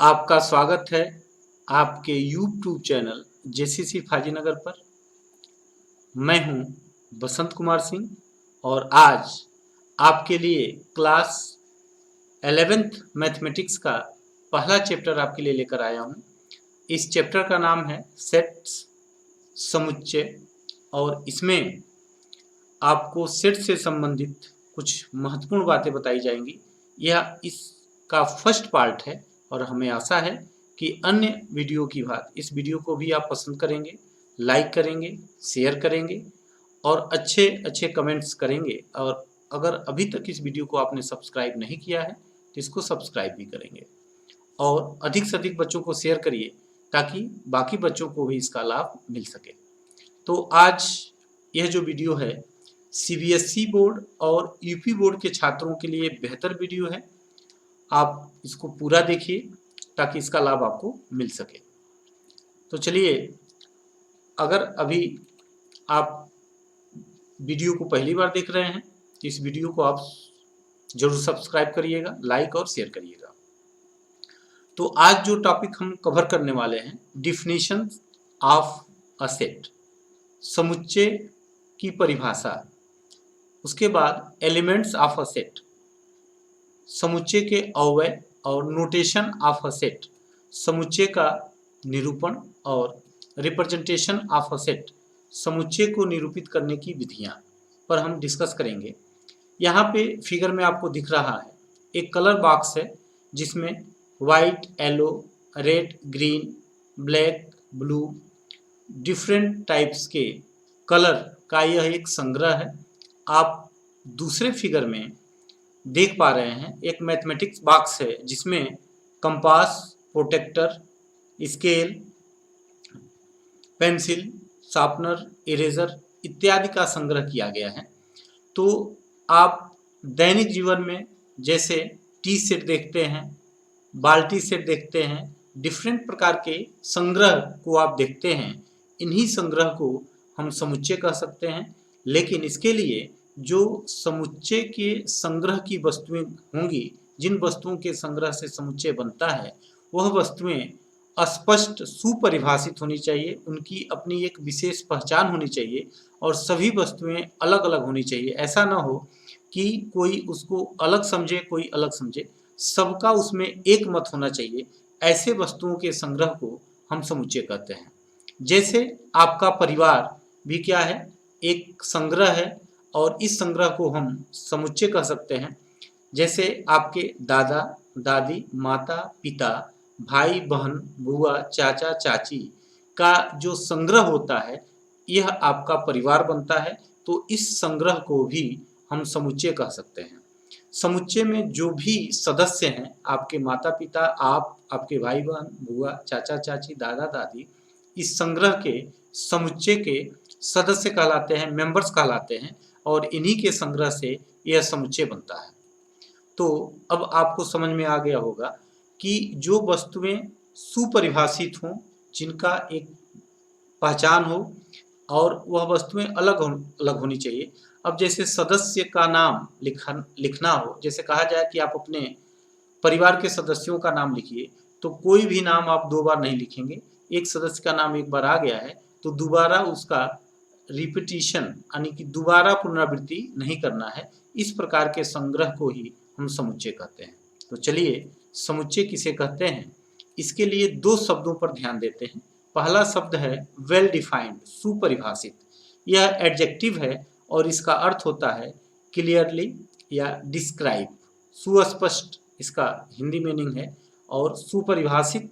आपका स्वागत है आपके यूट्यूब चैनल जेसीसी फाजीनगर पर। मैं हूं बसंत कुमार सिंह और आज आपके लिए क्लास 11th मैथमेटिक्स का पहला चैप्टर आपके लिए लेकर आया हूं। इस चैप्टर का नाम है सेट्स समुच्चय और इसमें आपको सेट से संबंधित कुछ महत्वपूर्ण बातें बताई जाएंगी। यह इसका फर्स्ट पार्ट है और हमें आशा है कि अन्य वीडियो की बात इस वीडियो को भी आप पसंद करेंगे, लाइक करेंगे, शेयर करेंगे और अच्छे अच्छे कमेंट्स करेंगे। और अगर अभी तक इस वीडियो को आपने सब्सक्राइब नहीं किया है तो इसको सब्सक्राइब भी करेंगे और अधिक से अधिक बच्चों को शेयर करिए ताकि बाकी बच्चों को भी इसका लाभ मिल सके। तो आज यह जो वीडियो है सीबीएसई बोर्ड और यूपी बोर्ड के छात्रों के लिए बेहतर वीडियो है। आप इसको पूरा देखिए ताकि इसका लाभ आपको मिल सके। तो चलिए, अगर अभी आप वीडियो को पहली बार देख रहे हैं तो इस वीडियो को आप जरूर सब्सक्राइब करिएगा, लाइक और शेयर करिएगा। तो आज जो टॉपिक हम कवर करने वाले हैं, डिफिनीशन ऑफ अ सेट, समुच्चय की परिभाषा। उसके बाद एलिमेंट्स ऑफ अ सेट, समुच्चय के अवयव और नोटेशन ऑफ अ सेट, समुच्चय का निरूपण और रिप्रेजेंटेशन ऑफ अ सेट, समुच्चय को निरूपित करने की विधियां पर हम डिस्कस करेंगे। यहाँ पे फिगर में आपको दिख रहा है एक कलर बॉक्स है जिसमें white, yellow, red, green, black, blue different types के कलर का यह एक संग्रह है। आप दूसरे फिगर में देख पा रहे हैं एक मैथमेटिक्स बॉक्स है जिसमें compass, protractor, scale, pencil, sharpener, eraser इत्यादि का संग्रह किया गया है। तो आप दैनिक जीवन में जैसे टी सेट देखते हैं, बाल्टी सेट देखते हैं, डिफरेंट प्रकार के संग्रह को आप देखते हैं। इन्हीं संग्रह को हम समुच्चय कह सकते हैं। लेकिन इसके लिए जो समुच्चय के संग्रह की वस्तुएं होंगी, जिन वस्तुओं के संग्रह से समुच्चय बनता है, वह वस्तुएं स्पष्ट सुपरिभाषित होनी चाहिए, उनकी अपनी एक विशेष पहचान होनी चाहिए और सभी वस्तुएं अलग अलग होनी चाहिए। ऐसा ना हो कि कोई उसको अलग समझे, कोई अलग समझे, सबका उसमें एक मत होना चाहिए। ऐसे वस्तुओं के संग्रह को हम समुच्चय कहते हैं। जैसे आपका परिवार भी क्या है, एक संग्रह है और इस संग्रह को हम समुच्चय कह सकते हैं। जैसे आपके दादा दादी, माता पिता, भाई बहन, बुआ, चाचा चाची का जो संग्रह होता है, यह आपका परिवार बनता है। तो इस संग्रह को भी हम समुच्चय कह सकते हैं। समुच्चय में जो भी सदस्य हैं, आपके माता पिता, आप, आपके भाई बहन, बुआ, चाचा चाची, दादा दादी, इस संग्रह के समुच्चय के सदस्य कहलाते हैं, मेंबर्स कहलाते हैं और इन्हीं के संग्रह से यह समुच्चय बनता है। तो अब आपको समझ में आ गया होगा कि जो वस्तुएं सुपरिभाषित हों, जिनका एक पहचान हो और वह वस्तुएं अलग अलग होनी चाहिए। अब जैसे सदस्य का नाम लिखना हो, जैसे कहा जाए कि आप अपने परिवार के सदस्यों का नाम लिखिए, तो कोई भी नाम आप दो बार नहीं लिखेंगे। एक सदस्य का नाम एक बार आ गया है तो दोबारा उसका रिपीटिशन यानी कि दोबारा पुनरावृत्ति नहीं करना है। इस प्रकार के संग्रह को ही हम समुच्चय कहते हैं। तो चलिए, समुच्चय किसे कहते हैं, इसके लिए दो शब्दों पर ध्यान देते हैं। पहला शब्द है वेल डिफाइंड, सुपरिभाषित। यह एडजेक्टिव है और इसका अर्थ होता है क्लियरली या डिस्क्राइब, सुस्पष्ट इसका हिंदी मीनिंग है। और सुपरिभाषित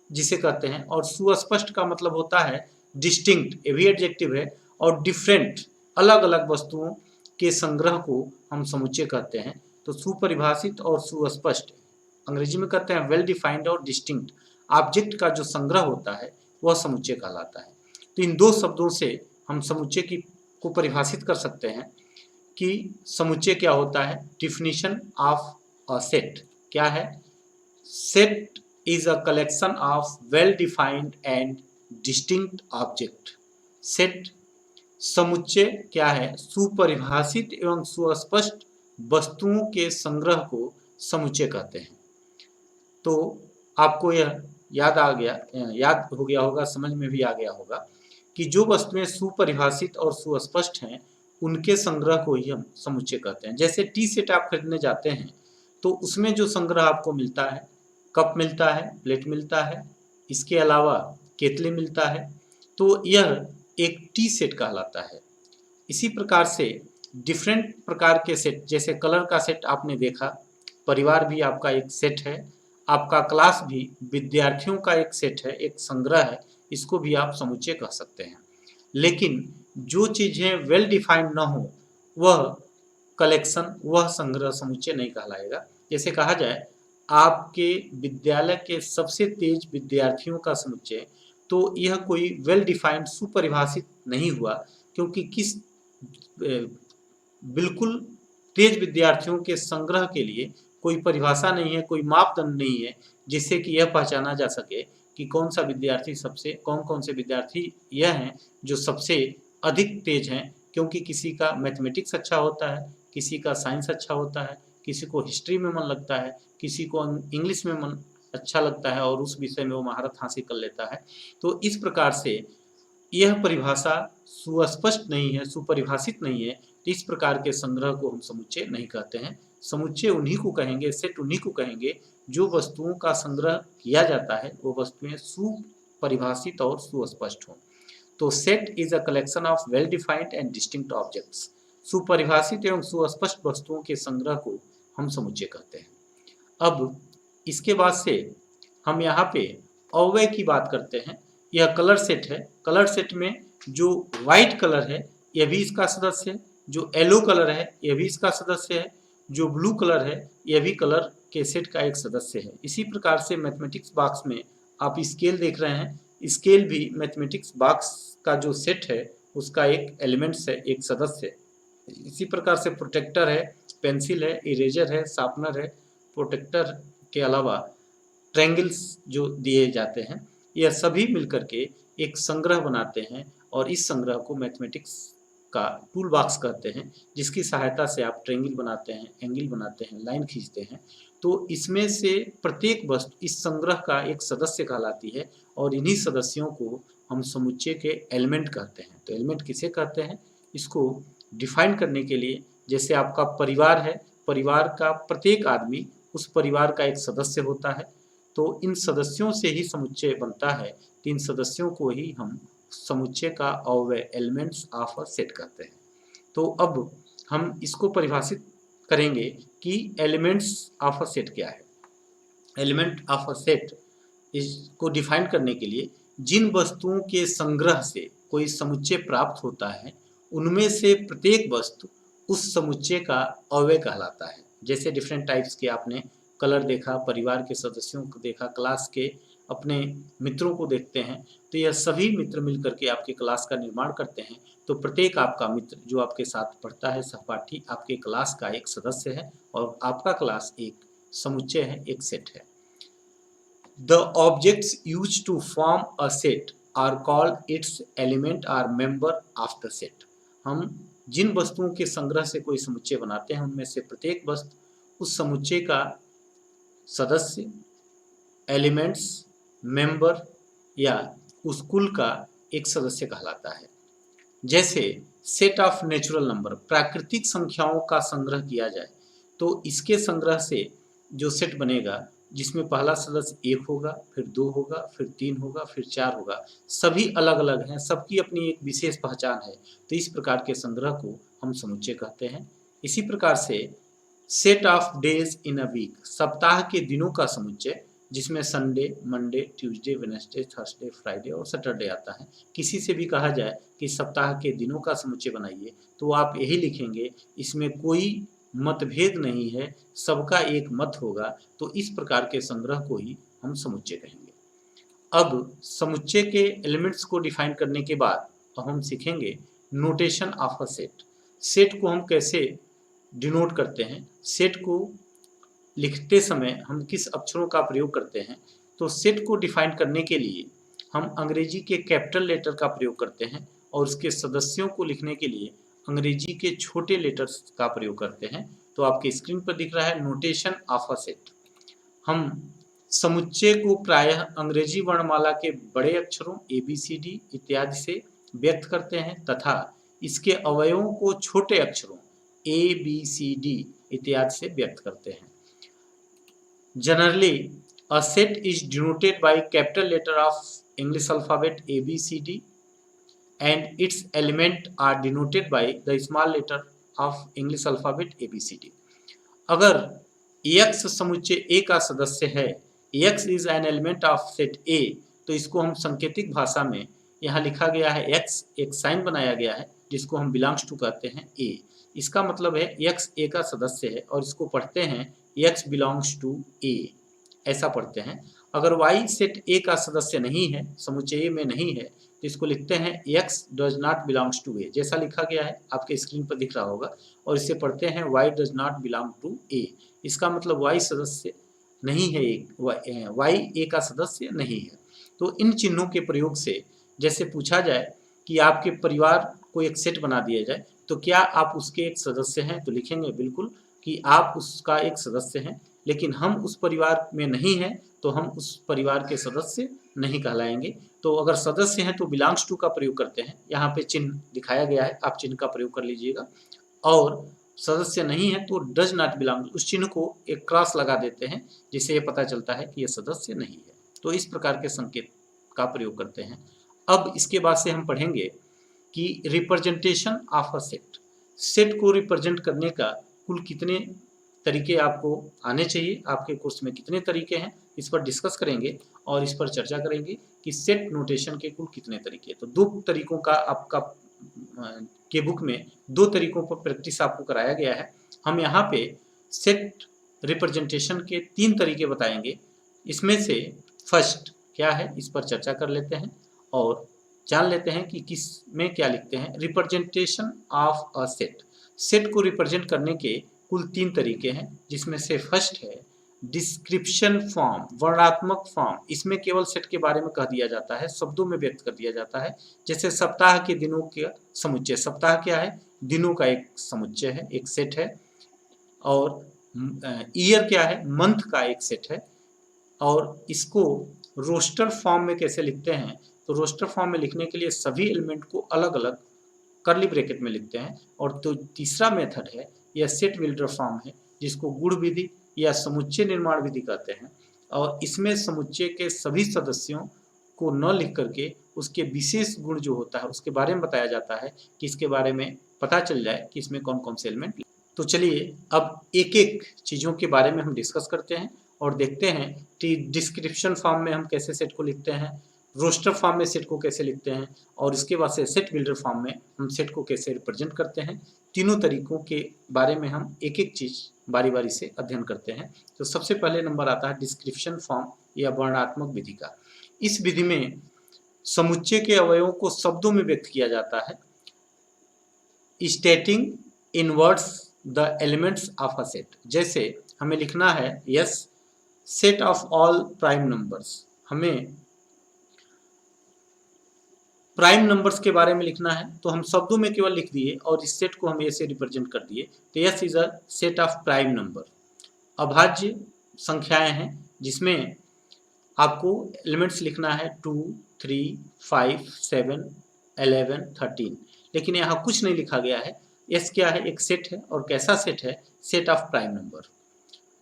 जिसे कहते हैं, और सुस्पष्ट का मतलब होता है डिस्टिंक्ट, ये भी एडजेक्टिव है। और डिफरेंट, अलग अलग वस्तुओं के संग्रह को हम समुच्चय कहते हैं। तो सुपरिभाषित और सुस्पष्ट, अंग्रेजी में कहते हैं वेल डिफाइंड और डिस्टिंक्ट, ऑब्जेक्ट का जो संग्रह होता है वह समुच्चय कहलाता है। तो इन दो शब्दों से हम समुच्चय की को परिभाषित कर सकते हैं कि समुच्चय क्या होता है। डिफिनीशन ऑफ अ सेट क्या है? Set is a collection of well defined and distinct object. Set, समुच्चय क्या है? सुपरिभाषित एवं सुस्पष्ट वस्तुओं के संग्रह को समुच्चय कहते हैं। तो आपको यह याद हो गया होगा, समझ में भी आ गया होगा कि जो वस्तुएं सुपरिभाषित और सुस्पष्ट हैं उनके संग्रह को ही हम समुच्चय कहते हैं। जैसे टी सेट आप खरीदने जाते हैं तो उसमें जो संग्रह आपको मिलता है, कप मिलता है, प्लेट मिलता है, इसके अलावा केतली मिलता है, तो यह एक टी सेट कहलाता है। इसी प्रकार से डिफरेंट प्रकार के सेट, जैसे कलर का सेट आपने देखा, परिवार भी आपका एक सेट है, आपका क्लास भी विद्यार्थियों का एक सेट है, एक संग्रह है, इसको भी आप समुच्चय कह सकते हैं। लेकिन जो चीज़ें वेल डिफाइंड न हो वह कलेक्शन, वह संग्रह समुच्चय नहीं कहलाएगा। जैसे कहा जाए आपके विद्यालय के सबसे तेज विद्यार्थियों का समुच्चय, तो यह कोई वेल डिफाइंड सुपरिभाषित नहीं हुआ, क्योंकि किस बिल्कुल तेज विद्यार्थियों के संग्रह के लिए कोई परिभाषा नहीं है, कोई मापदंड नहीं है जिससे कि यह पहचाना जा सके कि कौन सा विद्यार्थी सबसे, कौन कौन से विद्यार्थी यह हैं जो सबसे अधिक तेज हैं। क्योंकि किसी का मैथमेटिक्स अच्छा होता है, किसी का साइंस अच्छा होता है, किसी को हिस्ट्री में मन लगता है, किसी को इंग्लिश में मन अच्छा लगता है और उस विषय में वो महारत हासिल कर लेता है। तो इस प्रकार से यह परिभाषा सुस्पष्ट नहीं है, सुपरिभाषित नहीं है, तो इस प्रकार के संग्रह को हम समुच्चय नहीं कहते हैं। समुच्चय उन्हीं को कहेंगे, सेट उन्हीं को कहेंगे जो वस्तुओं का संग्रह किया जाता है वो वस्तुएं सुपरिभाषित और सुस्पष्ट हों। तो set is a collection of well defined and distinct objects. सुपरिभाषित एवं सुस्पष्ट वस्तुओं के संग्रह को हम समुच्चय कहते हैं। अब इसके बाद से हम यहाँ पे अव्यय की बात करते हैं। यह कलर सेट है। कलर सेट में जो व्हाइट कलर है यह भी इसका सदस्य है, जो येलो कलर है यह भी इसका सदस्य है, जो ब्लू कलर है यह भी कलर के सेट का एक सदस्य है। इसी प्रकार से मैथमेटिक्स बॉक्स में आप स्केल देख रहे हैं, स्केल भी मैथमेटिक्स बॉक्स का जो सेट है उसका एक एलिमेंट्स है, एक सदस्य है। इसी प्रकार से प्रोटेक्टर है, पेंसिल है, इरेजर है, शार्पनर है। प्रोटेक्टर के अलावा ट्रायंगल्स जो दिए जाते हैं, यह सभी मिलकर के एक संग्रह बनाते हैं और इस संग्रह को मैथमेटिक्स का टूल बॉक्स कहते हैं, जिसकी सहायता से आप ट्रायंगल बनाते हैं, एंगल बनाते हैं, लाइन खींचते हैं। तो इसमें से प्रत्येक वस्तु इस संग्रह का एक सदस्य कहलाती है और इन्हीं सदस्यों को हम समुच्चय के एलिमेंट कहते हैं। तो एलिमेंट किसे कहते हैं, इसको डिफाइन करने के लिए, जैसे आपका परिवार है, परिवार का प्रत्येक आदमी उस परिवार का एक सदस्य होता है, तो इन सदस्यों से ही समुच्चय बनता है। तो इन सदस्यों को ही हम समुच्चय का अव्यय, एलिमेंट्स ऑफ अ सेट कहते हैं। तो अब हम इसको परिभाषित करेंगे कि एलिमेंट्स ऑफ अ सेट क्या है। एलिमेंट ऑफ अ सेट इसको डिफाइन करने के लिए जिन वस्तुओं के संग्रह से कोई समुच्चय प्राप्त होता है उनमें से प्रत्येक वस्तु उस समुच्चय का अव्यय कहलाता है। जैसे डिफरेंट टाइप्स के आपने कलर देखा, परिवार के सदस्यों को देखा, क्लास के अपने मित्रों को देखते हैं, तो यह सभी मित्र मिलकर के आपके क्लास का निर्माण करते हैं। तो प्रत्येक आपका मित्र जो आपके साथ पढ़ता है, सहपाठी, आपके क्लास का एक सदस्य है और आपका क्लास एक समुच्चय है, एक सेट है। The objects used to form a set are called its element or member of the set। हम जिन वस्तुओं के संग्रह से कोई समुच्चय बनाते हैं उनमें से प्रत्येक वस्तु उस समुच्चय का सदस्य, एलिमेंट्स, मेंबर या उस कुल का एक सदस्य कहलाता है। जैसे सेट ऑफ नेचुरल नंबर, प्राकृतिक संख्याओं का संग्रह किया जाए तो इसके संग्रह से जो सेट बनेगा जिसमें पहला सदस्य 1 होगा, फिर 2 होगा, फिर 3 होगा, फिर 4 होगा, सभी अलग अलग हैं, सबकी अपनी एक विशेष पहचान है। तो इस प्रकार के संग्रह को हम समुच्चय कहते हैं। इसी प्रकार से set of days in a week, सप्ताह के दिनों का समुच्चय, जिसमें Sunday, Monday, Tuesday, Wednesday, Thursday, Friday और सैटरडे आता है। किसी से भी कहा जाए कि सप्ताह के दिनों का समुच्चय बनाइए तो आप यही लिखेंगे, इसमें कोई मतभेद नहीं है, सबका एक मत होगा। तो इस प्रकार के संग्रह को ही हम समुच्चय कहेंगे। अब समुच्चय के एलिमेंट्स को डिफाइन करने के बाद अब हम सीखेंगे notation of a set. Set को हम कैसे डिनोट करते हैं, सेट को लिखते समय हम किस अक्षरों का प्रयोग करते हैं। तो सेट को डिफाइन करने के लिए हम अंग्रेजी के कैपिटल लेटर का प्रयोग करते हैं और उसके सदस्यों को लिखने के लिए अंग्रेजी के छोटे लेटर्स का प्रयोग करते हैं। तो आपके स्क्रीन पर दिख रहा है नोटेशन ऑफ अ सेट। हम समुच्चय को प्रायः अंग्रेजी वर्णमाला के बड़े अक्षरों ABCD इत्यादि से व्यक्त करते हैं तथा इसके अवयवों को छोटे अक्षरों ABCD इत्यादि से व्यक्त करते हैं। Generally a set is denoted by capital letter of English alphabet ABCD and its element are denoted by the small letter of English alphabet ABCD। अगर X समुच्चय A का सदस्य है, X is an element of set A, तो इसको हम सांकेतिक भाषा में यहाँ लिखा गया है X, एक साइन बनाया गया है जिसको हम बिलोंग्स टू कहते हैं A। इसका मतलब है X A का सदस्य है और इसको पढ़ते हैं X बिलोंग्स टू A, ऐसा पढ़ते हैं। अगर Y सेट A का सदस्य नहीं है, समुच्चय A में नहीं है, तो इसको लिखते हैं X does not belongs to A, जैसा लिखा गया है आपके स्क्रीन पर दिख रहा होगा, और इसे पढ़ते हैं Y does not belong to A। इसका मतलब Y सदस्य नहीं है, Y A का सदस्य नहीं है। तो इन चिन्हों के प्रयोग से जैसे पूछा जाए कि आपके परिवार को एक सेट बना दिया जाए तो क्या आप उसके एक सदस्य हैं, तो लिखेंगे बिल्कुल कि आप उसका एक सदस्य हैं, लेकिन हम उस परिवार में नहीं हैं तो हम उस परिवार के सदस्य नहीं कहलाएंगे। तो अगर सदस्य हैं तो बिलोंग्स टू का प्रयोग करते हैं, यहाँ पे चिन्ह दिखाया गया है, आप चिन्ह का प्रयोग कर लीजिएगा। और सदस्य नहीं है तो डज नॉट बिलोंग, उस चिन्ह को एक क्रॉस लगा देते हैं जिससे ये पता चलता है कि ये सदस्य नहीं है। तो इस प्रकार के संकेत का प्रयोग करते हैं। अब इसके बाद से हम पढ़ेंगे कि representation of a set, set को रिप्रेजेंट करने का कुल कितने तरीके आपको आने चाहिए, आपके कोर्स में कितने तरीके हैं, इस पर डिस्कस करेंगे और इस पर चर्चा करेंगे कि सेट नोटेशन के कुल कितने तरीके। तो दो तरीकों का आपका के बुक में दो तरीकों पर प्रैक्टिस आपको कराया गया है। हम यहाँ पे सेट रिप्रेजेंटेशन के 3 तरीके बताएंगे। इसमें से फर्स्ट क्या है, इस पर चर्चा कर लेते हैं और जान लेते हैं कि किस में क्या लिखते हैं। Representation of a set, set को रिप्रेजेंट करने के कुल 3 तरीके हैं, जिसमें से फर्स्ट है डिस्क्रिप्शन फॉर्म, वर्णनात्मक फॉर्म। इसमें केवल सेट के बारे में कह दिया जाता है, शब्दों में व्यक्त कर दिया जाता है। जैसे सप्ताह के दिनों का समुच्चय, सप्ताह क्या है, दिनों का एक समुच्चय है, एक सेट है। और ईयर क्या है, मंथ का एक सेट है। और इसको रोस्टर फॉर्म में कैसे लिखते हैं, तो रोस्टर फॉर्म में लिखने के लिए सभी एलिमेंट को अलग अलग कर्ली ब्रैकेट में लिखते हैं। और तो तीसरा मेथड है यह सेट बिल्डर फॉर्म है, जिसको गुण विधि या समुच्चय निर्माण विधि कहते हैं। और इसमें समुच्चय के सभी सदस्यों को न लिख करके उसके विशेष गुण जो होता है उसके बारे में बताया जाता है कि इसके बारे में पता चल जाए कि इसमें कौन कौन से एलिमेंट। तो चलिए अब एक एक चीज़ों के बारे में हम डिस्कस करते हैं और देखते हैं कि डिस्क्रिप्शन फॉर्म में हम कैसे सेट को लिखते हैं, रोस्टर फॉर्म में सेट को कैसे लिखते हैं, और इसके बाद से सेट बिल्डर फॉर्म में हम सेट को कैसे रिप्रेजेंट करते हैं। तीनों तरीकों के बारे में हम एक एक चीज़ बारी बारी से अध्ययन करते हैं। तो सबसे पहले नंबर आता है डिस्क्रिप्शन फॉर्म या वर्णनात्मक विधि का। इस विधि में समुच्चय के अवयवों को शब्दों में व्यक्त किया जाता है, स्टेटिंग इन words the elements of a set. जैसे हमें लिखना है yes set of all prime numbers, हमें प्राइम नंबर्स के बारे में लिखना है तो हम शब्दों में केवल लिख दिए और इस सेट को हम ऐसे रिप्रेजेंट कर दिए। तो yes is a set of prime number. अभाज्य संख्याएं हैं जिसमें आपको एलिमेंट्स लिखना है 2, 3, 5, 7, 11, 13, लेकिन यहाँ कुछ नहीं लिखा गया है। यस क्या है, एक सेट है, और कैसा सेट है, सेट ऑफ प्राइम नंबर।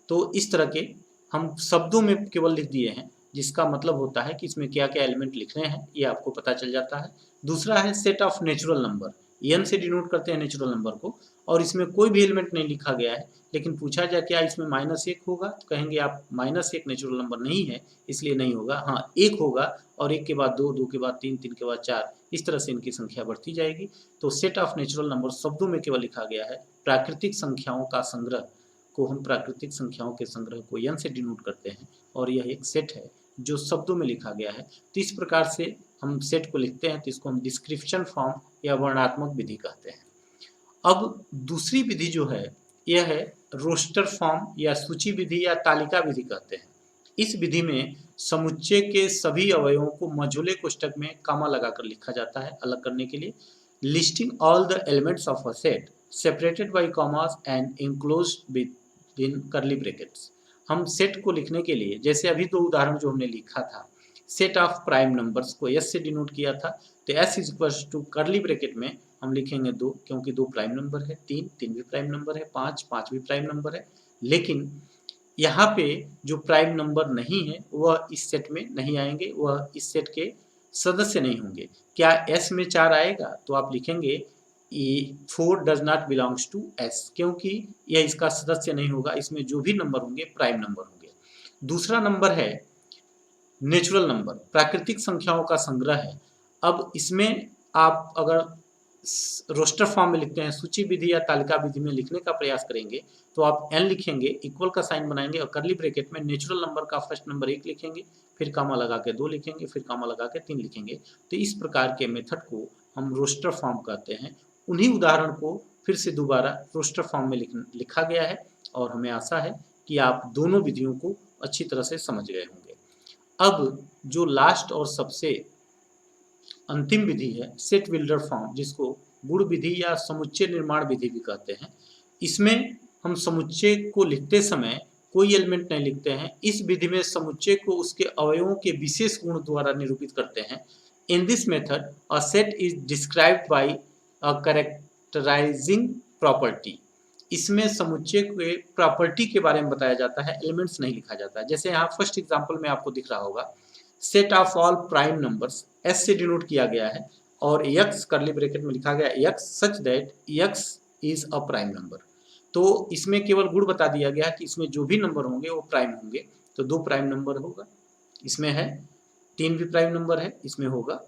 तो इस तरह के हम शब्दों में केवल लिख दिए हैं, जिसका मतलब होता है कि इसमें क्या क्या एलिमेंट लिखने हैं ये आपको पता चल जाता है। दूसरा है set of natural number, N से डिनोट करते हैं नेचुरल नंबर को, और इसमें कोई भी एलिमेंट नहीं लिखा गया है, लेकिन पूछा जाए क्या इसमें -1 होगा, तो कहेंगे आप -1 नेचुरल नंबर नहीं है इसलिए नहीं होगा। हाँ, 1 होगा और 1 के बाद 2, 2 के बाद 3, 3 के बाद 4, इस तरह से इनकी संख्या बढ़ती जाएगी। तो सेट ऑफ नेचुरल नंबर शब्दों में केवल लिखा गया है। प्राकृतिक संख्याओं का संग्रह को हम प्राकृतिक संख्याओं के संग्रह को n से डिनोट करते हैं, और यह एक सेट है जो शब्दों में लिखा गया है। तो इस प्रकार से हम सेट को लिखते हैं, तो इसको हम डिस्क्रिप्शन फॉर्म या वर्णनात्मक विधि कहते हैं। अब दूसरी विधि जो है यह है रोस्टर फॉर्म या सूची विधि या तालिका विधि कहते हैं। इस विधि में समुच्चय के सभी अवयवों को मझोले कोष्ठक में कामा लगाकर लिखा जाता है अलग करने के लिए। Listing all the elements of a set separated by commas and enclosed with in curly brackets. हम सेट को लिखने के लिए, जैसे अभी दो उदाहरण जो हमने लिखा था, सेट ऑफ प्राइम नंबर्स को एस से डिनोट किया था, तो S is equal to curly bracket में हम लिखेंगे 2, क्योंकि 2 प्राइम नंबर है, 3 भी प्राइम नंबर है, 5 भी प्राइम नंबर है। लेकिन यहाँ पे जो प्राइम नंबर नहीं है वह इस सेट में नहीं आएंगे, वह इस सेट के सदस्य नहीं होंगे। क्या एस में 4 आएगा? तो आप लिखेंगे 4 does not belongs to S, क्योंकि यह इसका सदस्य नहीं होगा। इसमें जो भी नंबर होंगे प्राइम नंबर होंगे। दूसरा नंबर है नेचुरल नंबर, प्राकृतिक संख्याओं का संग्रह है। अब इसमें आप अगर रोस्टर फॉर्म में लिखते हैं, सूची विधि या तालिका विधि में लिखने का प्रयास करेंगे, तो आप n लिखेंगे, इक्वल का साइन बनाएंगे और कर्ली ब्रैकेट में नेचुरल नंबर का फर्स्ट नंबर 1 लिखेंगे, फिर कामा लगा के 2 लिखेंगे, फिर कामा लगा के 3 लिखेंगे। तो इस प्रकार के मेथड को हम रोस्टर फॉर्म कहते हैं। उन्हीं उदाहरण को फिर से दोबारा रोस्टर फॉर्म में लिखा गया है और हमें आशा है कि आप दोनों विधियों को अच्छी तरह से समझ गए होंगे। अब जो लास्ट और सबसे अंतिम विधि है सेट बिल्डर फॉर्म, जिसको गुण विधि या समुच्चय निर्माण विधि भी कहते हैं। इसमें हम समुच्चय को लिखते समय कोई एलिमेंट नहीं लिखते हैं। इस विधि में समुच्चय को उसके अवयवों के विशेष गुण द्वारा निरूपित करते हैं। In this method a set is described bye a characterising property. इसमें समुच्चय के प्रॉपर्टी के बारे में बताया जाता है, एलिमेंट्स नहीं लिखा जाता है। जैसे यहाँ फर्स्ट एग्जांपल में आपको दिख रहा होगा, set of all prime numbers, S से डिनोट किया गया है और एक्स कर्ली ब्रैकेट में लिखा गया x such that x is a prime number. तो इसमें केवल गुण बता दिया गया कि इसमें जो भी नंबर होंगे वो प्राइम होंगे। तो 2 प्राइम नंबर होगा, इसमें है 3 भी प्राइम नंबर है, इसमें होगा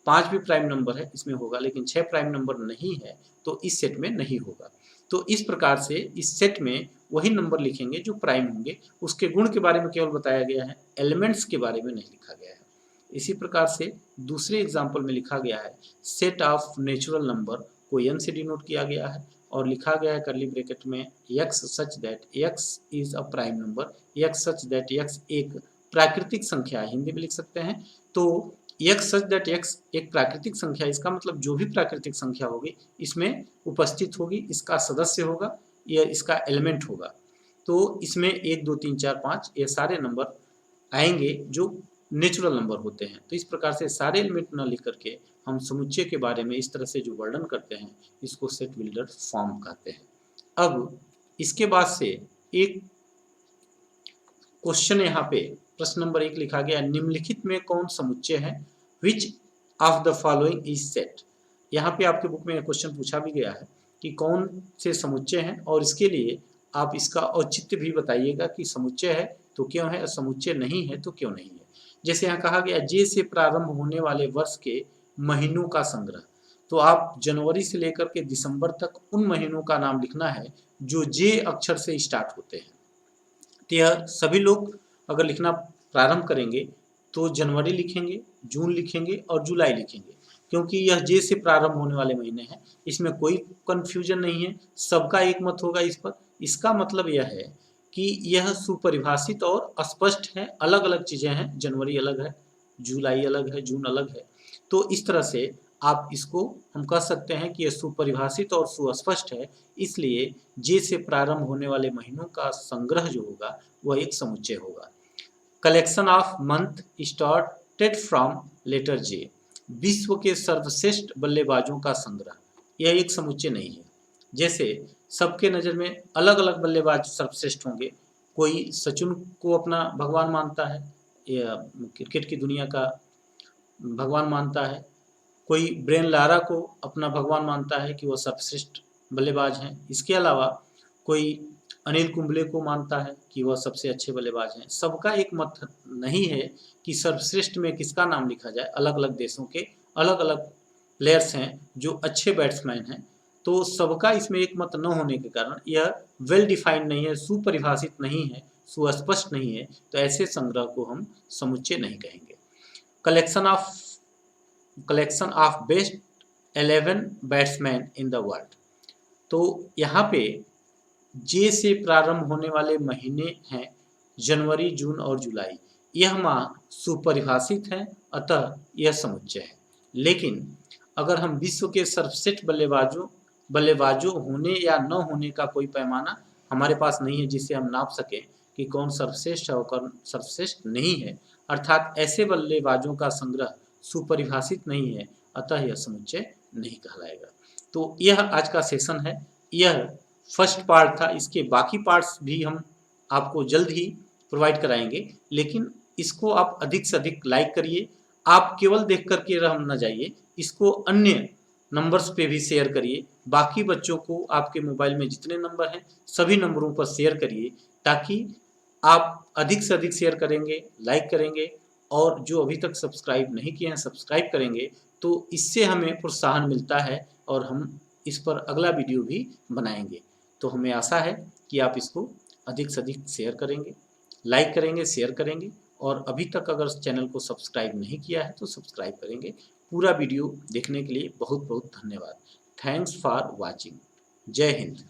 5 भी प्राइम नंबर है, इसमें होगा, लेकिन 6 प्राइम नंबर नहीं है तो इस सेट में नहीं होगा। तो इस प्रकार से इस सेट में वही नंबर लिखेंगे जो प्राइम होंगे। उसके गुण के बारे में केवल बताया गया है, एलिमेंट्स के बारे में नहीं लिखा गया है। इसी प्रकार से दूसरे एग्जाम्पल में लिखा गया है सेट ऑफ नेचुरल नंबर को n से डिनोट किया गया है और लिखा गया है कर्ली ब्रैकेट में x such that x is a prime number, x such that x एक प्राकृतिक संख्या है, हिंदी में लिख सकते हैं। तो x सच दैट x एक प्राकृतिक संख्या, इसका मतलब जो भी प्राकृतिक संख्या होगी इसमें उपस्थित होगी, इसका सदस्य होगा, यह इसका एलिमेंट होगा। तो इसमें 1 2 3 4 5 ये सारे नंबर आएंगे जो नेचुरल नंबर होते हैं। तो इस प्रकार से सारे एलिमेंट न लिख करके हम समुच्चय के बारे में इस तरह से जो वर्णन करते हैं इसको सेट बिल्डर फॉर्म कहते हैं। अब इसके बाद से एक क्वेश्चन यहाँ पे प्रश्न नंबर 1 लिखा गया, निम्नलिखित में कौन समुच्चय है? Which of the following is set. यहाँ पे आपके बुक में क्वेश्चन पूछा भी गया है कि कौन से समुच्चय हैं और इसके लिए आप इसका औचित्य भी बताइएगा कि समुच्चय है तो क्यों है और समुच्चय नहीं है तो क्यों नहीं है। जैसे यहाँ कहा गया जे से प्रारंभ होने वाले वर्ष के महीनों का संग्रह, तो आप जनवरी से लेकर के दिसंबर तक उन महीनों का नाम लिखना है जो जे अक्षर से स्टार्ट होते हैं। तो यह सभी लोग अगर लिखना प्रारंभ करेंगे तो जनवरी लिखेंगे, जून लिखेंगे और जुलाई लिखेंगे, क्योंकि यह जे से प्रारंभ होने वाले महीने हैं। इसमें कोई कन्फ्यूजन नहीं है, सबका एक मत होगा इस पर। इसका मतलब यह है कि यह सुपरिभाषित और स्पष्ट है, अलग अलग चीज़ें हैं, जनवरी अलग है, जुलाई अलग है, जून अलग है। तो इस तरह से आप इसको हम कह सकते हैं कि यह सुपरिभाषित और सुस्पष्ट है, इसलिए जे से प्रारंभ होने वाले महीनों का संग्रह जो होगा वह एक समुच्चय होगा। Collection of month started from letter J, विश्व के सर्वश्रेष्ठ बल्लेबाजों का संग्रह, यह एक समुच्चय नहीं है। जैसे सबके नज़र में अलग अलग बल्लेबाज सर्वश्रेष्ठ होंगे, कोई सचिन को अपना भगवान मानता है या क्रिकेट की दुनिया का भगवान मानता है, कोई ब्रेन लारा को अपना भगवान मानता है कि वह सर्वश्रेष्ठ बल्लेबाज हैं। इसके अलावा कोई अनिल कुंबले को मानता है कि वह सबसे अच्छे बल्लेबाज हैं। सबका एक मत नहीं है कि सर्वश्रेष्ठ में किसका नाम लिखा जाए। अलग अलग देशों के अलग अलग प्लेयर्स हैं जो अच्छे बैट्समैन हैं, तो सबका इसमें एक मत न होने के कारण यह वेल डिफाइंड नहीं है, सुपरिभाषित नहीं है, सुस्पष्ट नहीं है, तो ऐसे संग्रह को हम समुच्चय नहीं कहेंगे। Collection of best 11 batsman in the world, तो यहाँ पे जे से प्रारंभ होने वाले महीने हैं जनवरी, जून और जुलाई, यह माह सुपरिभाषित है, अतः यह समुच्चय है। लेकिन अगर हम विश्व के सर्वश्रेष्ठ बल्लेबाजों होने या न होने का कोई पैमाना हमारे पास नहीं है जिसे हम नाप सकें, कि कौन सर्वश्रेष्ठ है और कौन सर्वश्रेष्ठ नहीं है, अर्थात ऐसे बल्लेबाजों का संग्रह सुपरिभाषित नहीं है, अतः यह समुच्चय नहीं कहलाएगा। तो यह आज का सेशन है, यह फर्स्ट पार्ट था। इसके बाकी पार्ट्स भी हम आपको जल्द ही प्रोवाइड कराएंगे, लेकिन इसको आप अधिक से अधिक लाइक करिए। आप केवल देख करके रह न जाइए, इसको अन्य नंबर्स पे भी शेयर करिए। बाकी बच्चों को आपके मोबाइल में जितने नंबर हैं सभी नंबरों पर शेयर करिए, ताकि आप अधिक से अधिक शेयर करेंगे, लाइक करेंगे और जो अभी तक सब्सक्राइब नहीं किए हैं सब्सक्राइब करेंगे, तो इससे हमें प्रोत्साहन मिलता है और हम इस पर अगला वीडियो भी बनाएंगे। तो हमें आशा है कि आप इसको अधिक से अधिक शेयर करेंगे, लाइक करेंगे, शेयर करेंगे और अभी तक अगर चैनल को सब्सक्राइब नहीं किया है तो सब्सक्राइब करेंगे। पूरा वीडियो देखने के लिए बहुत बहुत धन्यवाद। Thanks for watching. जय हिंद।